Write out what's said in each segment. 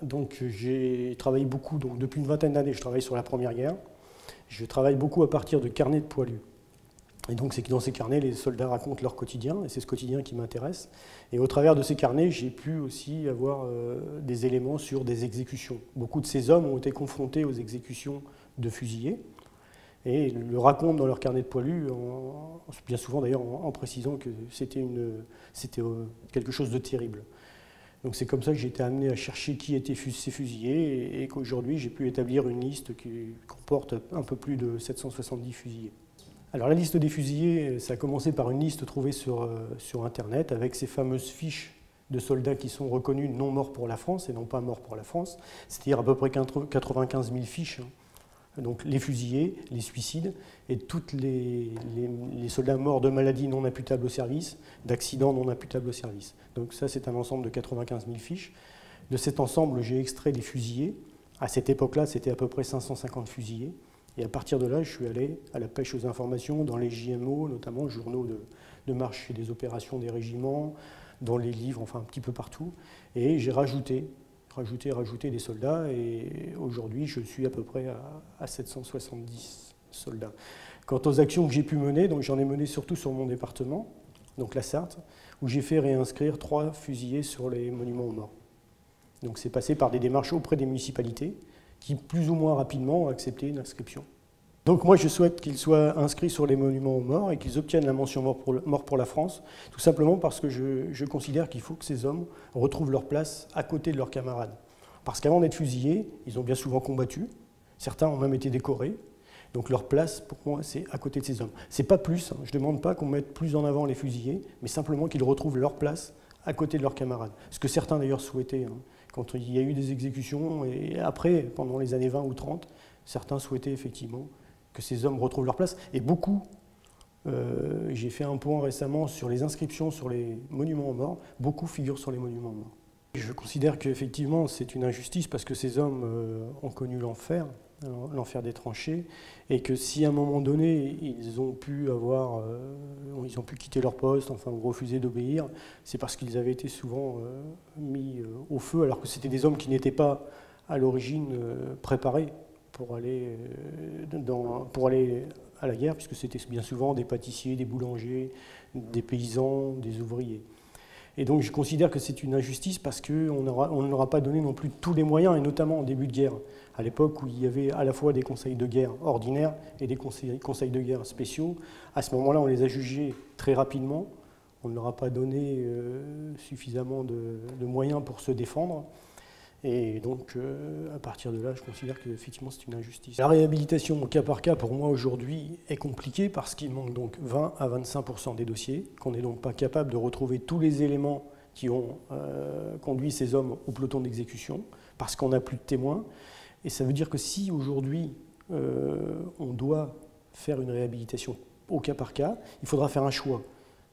Donc j'ai travaillé beaucoup, donc depuis une vingtaine d'années, je travaille sur la Première Guerre. Je travaille beaucoup à partir de carnets de poilus. Et donc c'est que dans ces carnets, les soldats racontent leur quotidien, et c'est ce quotidien qui m'intéresse. Et au travers de ces carnets, j'ai pu aussi avoir des éléments sur des exécutions. Beaucoup de ces hommes ont été confrontés aux exécutions de fusillés, et le racontent dans leur carnet de poilus, bien souvent d'ailleurs en précisant que c'était quelque chose de terrible. Donc c'est comme ça que j'ai été amené à chercher qui étaient ces fusillés, et qu'aujourd'hui j'ai pu établir une liste qui comporte un peu plus de 770 fusillés. Alors la liste des fusillés, ça a commencé par une liste trouvée sur Internet avec ces fameuses fiches de soldats qui sont reconnus non morts pour la France et non pas morts pour la France, c'est-à-dire à peu près 95 000 fiches. Donc les fusillés, les suicides et tous les soldats morts de maladies non imputables au service, d'accidents non imputables au service. Donc ça c'est un ensemble de 95 000 fiches. De cet ensemble, j'ai extrait les fusillés. À cette époque-là, c'était à peu près 550 fusillés. Et à partir de là, je suis allé à la pêche aux informations dans les JMO, notamment journaux de marche et des opérations des régiments, dans les livres, enfin un petit peu partout. Et j'ai rajouté des soldats. Et aujourd'hui, je suis à peu près à 770 soldats. Quant aux actions que j'ai pu mener, donc j'en ai mené surtout sur mon département, donc la Sarthe, où j'ai fait réinscrire 3 fusillés sur les monuments aux morts. Donc c'est passé par des démarches auprès des municipalités, qui plus ou moins rapidement ont accepté une inscription. Donc moi je souhaite qu'ils soient inscrits sur les monuments aux morts et qu'ils obtiennent la mention mort pour la France, tout simplement parce que je considère qu'il faut que ces hommes retrouvent leur place à côté de leurs camarades. Parce qu'avant d'être fusillés, ils ont bien souvent combattu, certains ont même été décorés, donc leur place pour moi c'est à côté de ces hommes. C'est pas plus, je ne demande pas qu'on mette plus en avant les fusillés, mais simplement qu'ils retrouvent leur place à côté de leurs camarades. Ce que certains d'ailleurs souhaitaient. Quand il y a eu des exécutions, et après, pendant les années 20 ou 30, certains souhaitaient effectivement que ces hommes retrouvent leur place. Et beaucoup, j'ai fait un point récemment sur les inscriptions sur les monuments aux morts, beaucoup figurent sur les monuments aux morts. Je considère qu'effectivement c'est une injustice parce que ces hommes ont connu l'enfer des tranchées, et que si à un moment donné ils ont pu quitter leur poste, enfin ou refuser d'obéir, c'est parce qu'ils avaient été souvent mis au feu, alors que c'était des hommes qui n'étaient pas à l'origine préparés pour aller à la guerre, puisque c'était bien souvent des pâtissiers, des boulangers, des paysans, des ouvriers. Et donc je considère que c'est une injustice parce qu'on ne leur a pas donné non plus tous les moyens, et notamment en début de guerre, à l'époque où il y avait à la fois des conseils de guerre ordinaires et des conseils de guerre spéciaux. À ce moment-là, on les a jugés très rapidement, on ne leur a pas donné suffisamment de moyens pour se défendre. Et donc, à partir de là, je considère qu'effectivement, c'est une injustice. La réhabilitation au cas par cas, pour moi, aujourd'hui, est compliquée parce qu'il manque donc 20 à 25% des dossiers, qu'on n'est donc pas capable de retrouver tous les éléments qui ont conduit ces hommes au peloton d'exécution, parce qu'on n'a plus de témoins. Et ça veut dire que si, aujourd'hui, on doit faire une réhabilitation au cas par cas, il faudra faire un choix.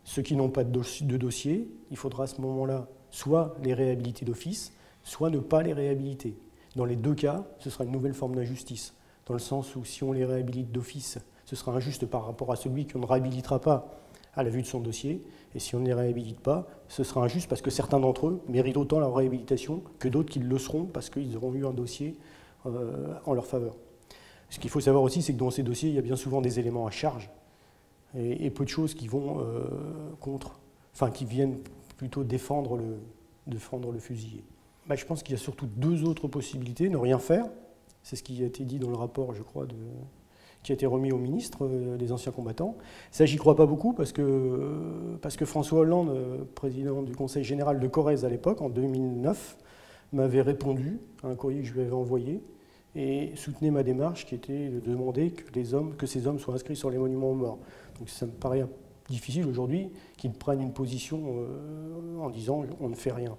Ceux qui n'ont pas de dossier, il faudra à ce moment-là soit les réhabiliter d'office, soit ne pas les réhabiliter. Dans les deux cas, ce sera une nouvelle forme d'injustice, dans le sens où si on les réhabilite d'office, ce sera injuste par rapport à celui qu'on ne réhabilitera pas à la vue de son dossier, et si on ne les réhabilite pas, ce sera injuste parce que certains d'entre eux méritent autant leur réhabilitation que d'autres qui le seront parce qu'ils auront eu un dossier en leur faveur. Ce qu'il faut savoir aussi, c'est que dans ces dossiers, il y a bien souvent des éléments à charge, et peu de choses qui vont qui viennent plutôt défendre le fusillé. Je pense qu'il y a surtout 2 autres possibilités. Ne rien faire, c'est ce qui a été dit dans le rapport, je crois, qui a été remis au ministre des anciens combattants. Ça, j'y crois pas beaucoup parce que François Hollande, président du Conseil général de Corrèze à l'époque, en 2009, m'avait répondu à un courrier que je lui avais envoyé et soutenait ma démarche qui était de demander que ces hommes soient inscrits sur les monuments aux morts. Donc ça me paraît difficile aujourd'hui qu'ils prennent une position en disant on ne fait rien.